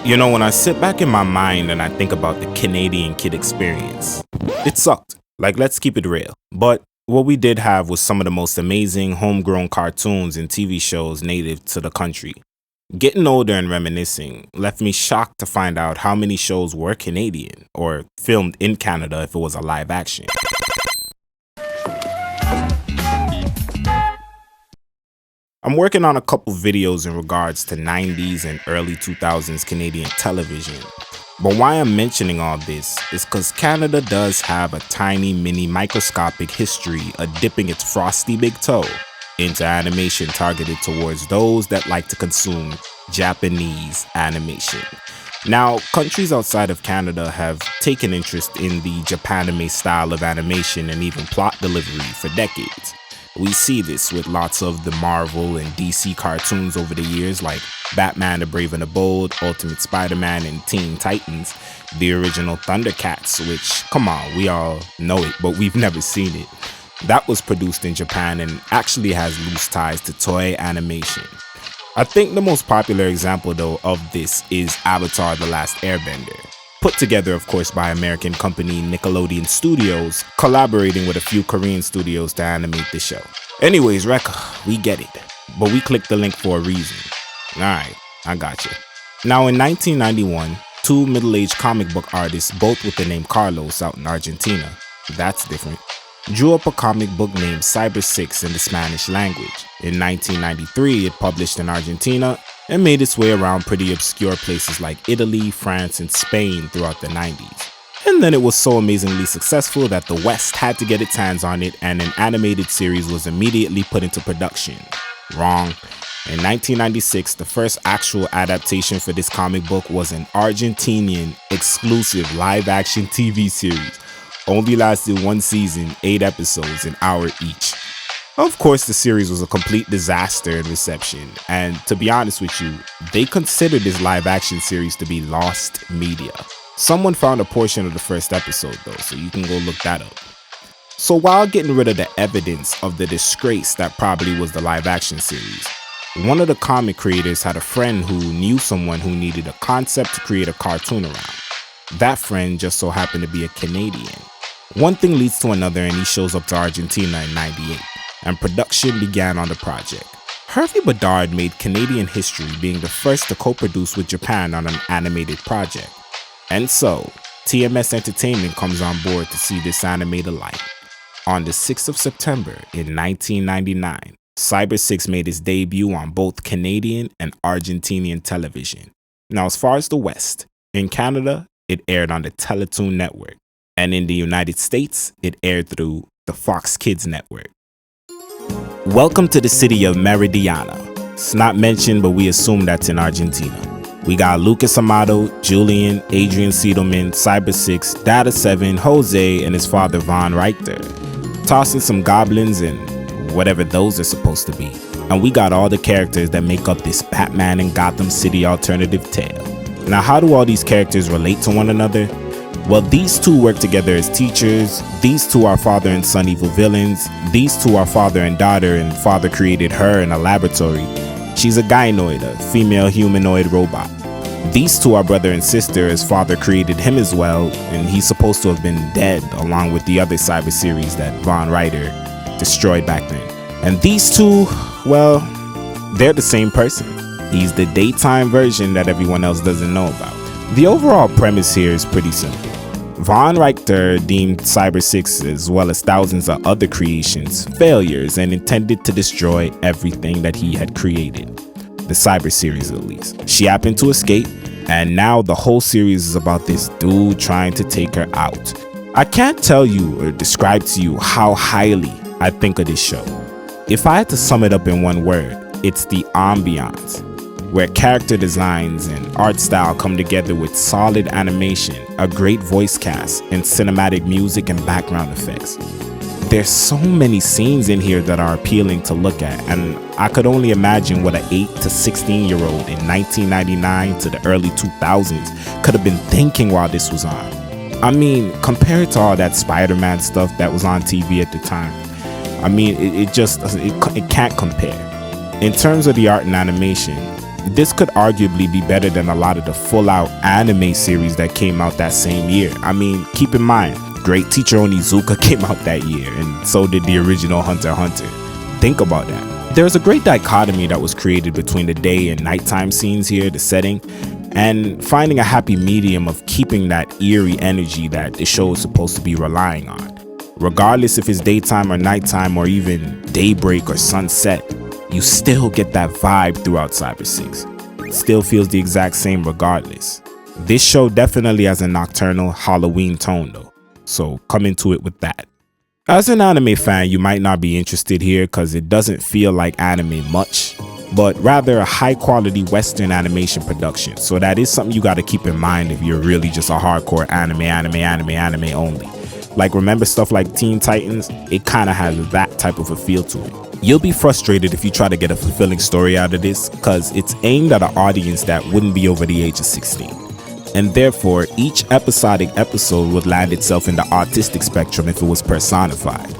When I sit back in my mind and I think about the Canadian kid experience, it sucked. Like, let's keep it real. But what we did have was some of the most amazing homegrown cartoons and TV shows native to the country. Getting older and reminiscing left me shocked to find out how many shows were Canadian or filmed in Canada if it was a live action. I'm working on a couple videos in regards to 90s and early 2000s Canadian television. But why I'm mentioning all this is because Canada does have a tiny mini microscopic history of dipping its frosty big toe into animation targeted towards those that like to consume Japanese animation. Now, countries outside of Canada have taken interest in the Japanime style of animation and even plot delivery for decades. We see this with lots of the Marvel and DC cartoons over the years, like Batman the Brave and the Bold, Ultimate Spider-Man, and Teen Titans, the original Thundercats, which, come on, we all know it, but we've never seen it. That was produced in Japan and actually has loose ties to toy animation. I think the most popular example, though, of this is Avatar: The Last Airbender. Put together, of course, by American company Nickelodeon Studios, collaborating with a few Korean studios to animate the show. Anyways, Rekka, we get it, but we clicked the link for a reason. Alright, I got you. Now, in 1991, two middle-aged comic book artists, both with the name Carlos, out in Argentina, that's different, drew up a comic book named Cybersix in the Spanish language. In 1993, it published in Argentina and made its way around pretty obscure places like Italy, France, and Spain throughout the 90s. And then it was so amazingly successful that the West had to get its hands on it, and an animated series was immediately put into production. Wrong. In 1996, the first actual adaptation for this comic book was an Argentinian exclusive live-action TV series. Only lasted one season, 8 episodes, an hour each. Of course, the series was a complete disaster in reception, and to be honest with you, they considered this live-action series to be lost media. Someone found a portion of the first episode though, so you can go look that up. So while getting rid of the evidence of the disgrace that probably was the live-action series, one of the comic creators had a friend who knew someone who needed a concept to create a cartoon around. That friend just so happened to be a Canadian. One thing leads to another, and he shows up to Argentina in '98. And production began on the project. Hervé Bedard made Canadian history, being the first to co-produce with Japan on an animated project. And so, TMS Entertainment comes on board to see this animated light. On the 6th of September in 1999, Cybersix made its debut on both Canadian and Argentinian television. Now, as far as the West, in Canada, it aired on the Teletoon Network. And in the United States, it aired through the Fox Kids Network. Welcome to the city of Meridiana. It's not mentioned, but we assume that's in Argentina. We got Lucas Amato, Julian, Adrian Siedelman, Cybersix, Data7, Jose, and his father Von Richter. Tossing some goblins and whatever those are supposed to be. And we got all the characters that make up this Batman and Gotham City alternative tale. Now, how do all these characters relate to one another? Well, these two work together as teachers, these two are father and son evil villains, these two are father and daughter, and father created her in a laboratory. She's a gynoid, a female humanoid robot. These two are brother and sister, as father created him as well, and he's supposed to have been dead along with the other cyber series that Von Richter destroyed back then. And these two, well, they're the same person. He's the daytime version that everyone else doesn't know about. The overall premise here is pretty simple. Von Richter deemed Cybersix, as well as thousands of other creations, failures and intended to destroy everything that he had created. The cyber series, at least. She happened to escape, and now the whole series is about this dude trying to take her out. I can't tell you or describe to you how highly I think of this show. If I had to sum it up in one word, it's the ambiance, where character designs and art style come together with solid animation, a great voice cast, and cinematic music and background effects. There's so many scenes in here that are appealing to look at, and I could only imagine what an 8 to 16-year-old in 1999 to the early 2000s could have been thinking while this was on. I mean, compared to all that Spider-Man stuff that was on TV at the time, I mean, it can't compare. In terms of the art and animation, This could arguably be better than a lot of the full-out anime series that came out that same year. I mean, keep in mind, Great Teacher Onizuka came out that year, and so did the original Hunter x Hunter. Think about that. There's a great dichotomy that was created between the day and nighttime scenes here, the setting, and finding a happy medium of keeping that eerie energy that the show is supposed to be relying on. Regardless if it's daytime or nighttime or even daybreak or sunset, you still get that vibe throughout Cybersix. It still feels the exact same regardless. This show definitely has a nocturnal Halloween tone though, so come into it with that. As an anime fan, you might not be interested here because it doesn't feel like anime much, but rather a high quality Western animation production, so that is something you got to keep in mind if you're really just a hardcore anime only. Like, remember stuff like Teen Titans? It kind of has that type of a feel to it. You'll be frustrated if you try to get a fulfilling story out of this because it's aimed at an audience that wouldn't be over the age of 16. And therefore, each episodic episode would land itself in the autistic spectrum if it was personified.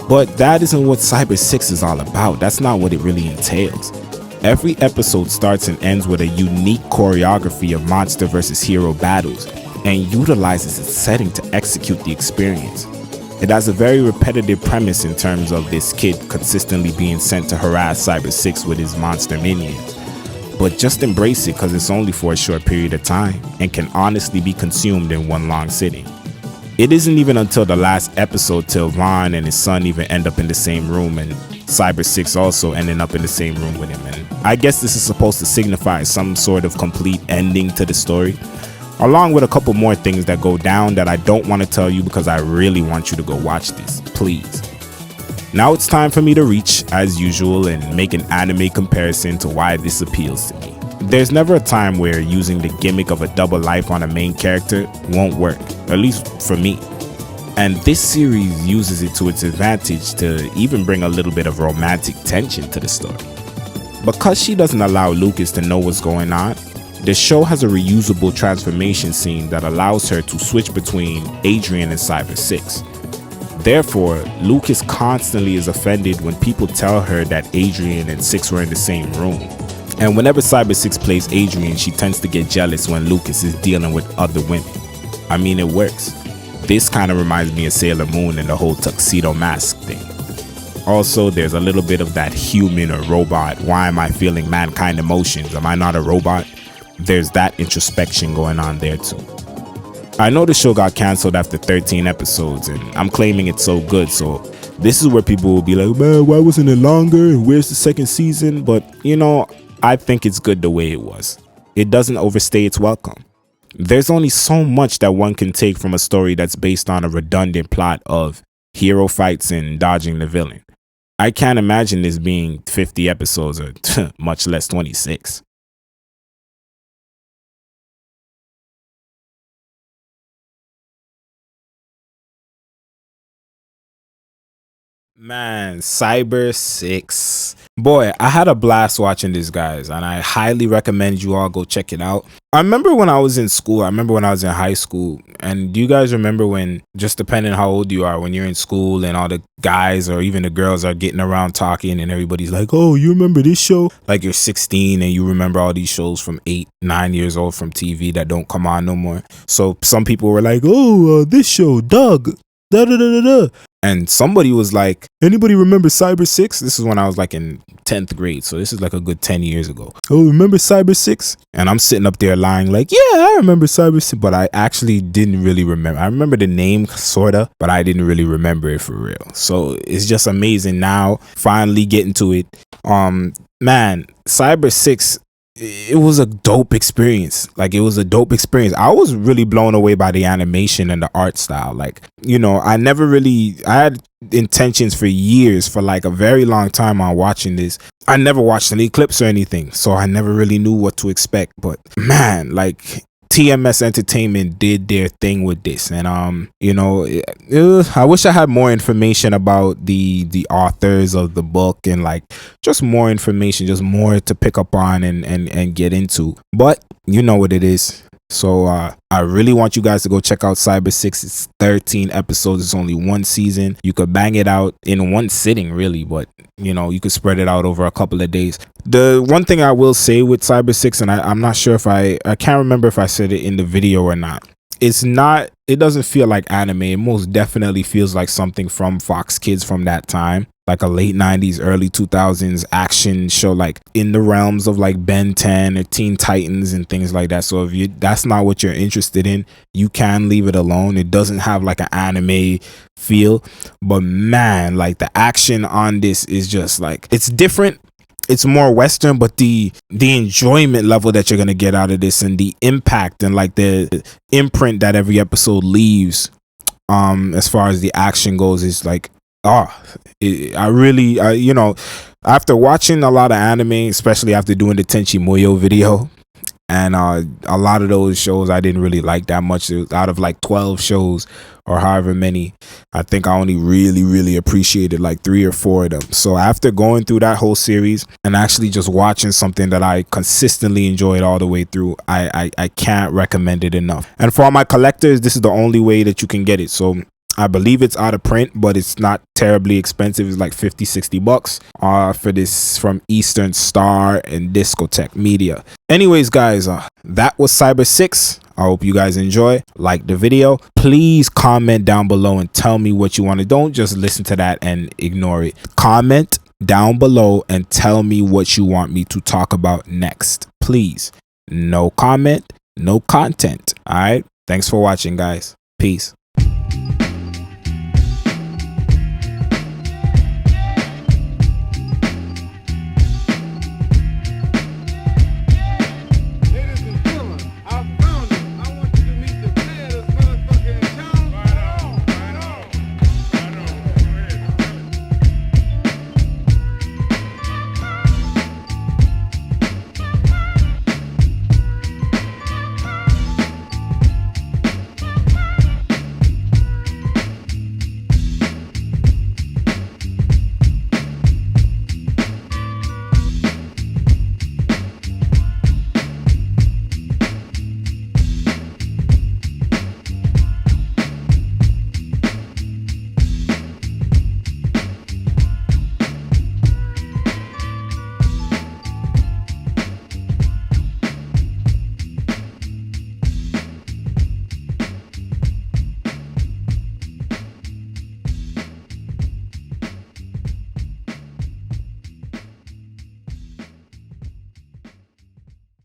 But that isn't what Cybersix is all about. That's not what it really entails. Every episode starts and ends with a unique choreography of monster versus hero battles and utilizes its setting to execute the experience. It has a very repetitive premise in terms of this kid consistently being sent to harass Cybersix with his monster minions. But just embrace it because it's only for a short period of time and can honestly be consumed in one long sitting. It isn't even until the last episode till Vaughn and his son even end up in the same room, and Cybersix also ending up in the same room with him. And I guess this is supposed to signify some sort of complete ending to the story, along with a couple more things that go down that I don't want to tell you because I really want you to go watch this, please. Now it's time for me to reach, as usual, and make an anime comparison to why this appeals to me. There's never a time where using the gimmick of a double life on a main character won't work, at least for me. And this series uses it to its advantage to even bring a little bit of romantic tension to the story. Because she doesn't allow Lucas to know what's going on, the show has a reusable transformation scene that allows her to switch between Adrian and Cybersix. Therefore, Lucas constantly is offended when people tell her that Adrian and Six were in the same room. And whenever Cybersix plays Adrian, she tends to get jealous when Lucas is dealing with other women. I mean, it works. This kind of reminds me of Sailor Moon and the whole tuxedo mask thing. Also, there's a little bit of that human or robot, why am I feeling mankind emotions? Am I not a robot? There's that introspection going on there too. I know the show got cancelled after 13 episodes and I'm claiming it's so good, so this is where people will be like, man, why wasn't it longer and where's the second season? But you know, I think it's good the way it was. It doesn't overstay its welcome. There's only so much that one can take from a story that's based on a redundant plot of hero fights and dodging the villain. I can't imagine this being 50 episodes or much less 26. Man, Cybersix. Boy, I had a blast watching this, guys, and I highly recommend you all go check it out. I remember when I was in school, I remember when I was in high school, and do you guys remember when, just depending how old you are, when you're in school and all the guys or even the girls are getting around talking and everybody's like, oh, you remember this show? Like you're 16 and you remember all these shows from 8, 9 years old from TV that don't come on no more. So some people were like, oh, this show, Doug. Da, da, da, da, da. And somebody was like, anybody remember Cybersix? This is when I was like in 10th grade. So this is like a good 10 years ago. Oh, remember Cybersix? And I'm sitting up there lying like, yeah, I remember Cybersix. But I actually didn't really remember. I remember the name sorta, but I didn't really remember it for real. So it's just amazing now finally getting to it. Man, Cybersix, it was a dope experience. Like, it was a dope experience. I was really blown away by the animation and the art style. Like, you know, I had intentions for years, for like a very long time on watching this. I never watched any clips or anything, so I never really knew what to expect. But man, like, TMS Entertainment did their thing with this, and you know, I wish I had more information about the authors of the book and like just more information, just more to pick up on and get into. But you know what it is. So I really want you guys to go check out Cybersix. It's 13 episodes. It's only one season. You could bang it out in one sitting, really, but You know, you could spread it out over a couple of days. The one thing I will say with Cybersix, and I'm not sure if I can't remember if I said it in the video or not. It doesn't feel like anime. It most definitely feels like something from Fox Kids from that time, like a late 90s, early 2000s action show, like in the realms of like Ben 10 or Teen Titans and things like that. So if that's not what you're interested in, you can leave it alone. It doesn't have like an anime feel, but man, like the action on this is just like, it's different. It's more Western, but the enjoyment level that you're gonna get out of this, and the impact and like the imprint that every episode leaves, as far as the action goes, is like, I really, you know, after watching a lot of anime, especially after doing the Tenchi Muyo video, and a lot of those shows I didn't really like that much. It was out of like 12 shows or however many, I think I only really appreciated like 3 or 4 of them. So after going through that whole series and actually just watching something that I consistently enjoyed all the way through, I can't recommend it enough. And for all my collectors, this is the only way that you can get it. So I believe it's out of print, but it's not terribly expensive. It's like 50-60 bucks for this from Eastern Star and Discotech Media. Anyways, guys, that was Cybersix. I hope you guys enjoy. Like the video. Please comment down below and tell me what you want to. Don't just listen to that and ignore it. Comment down below and tell me what you want me to talk about next. Please. No comment, no content. All right. Thanks for watching, guys. Peace.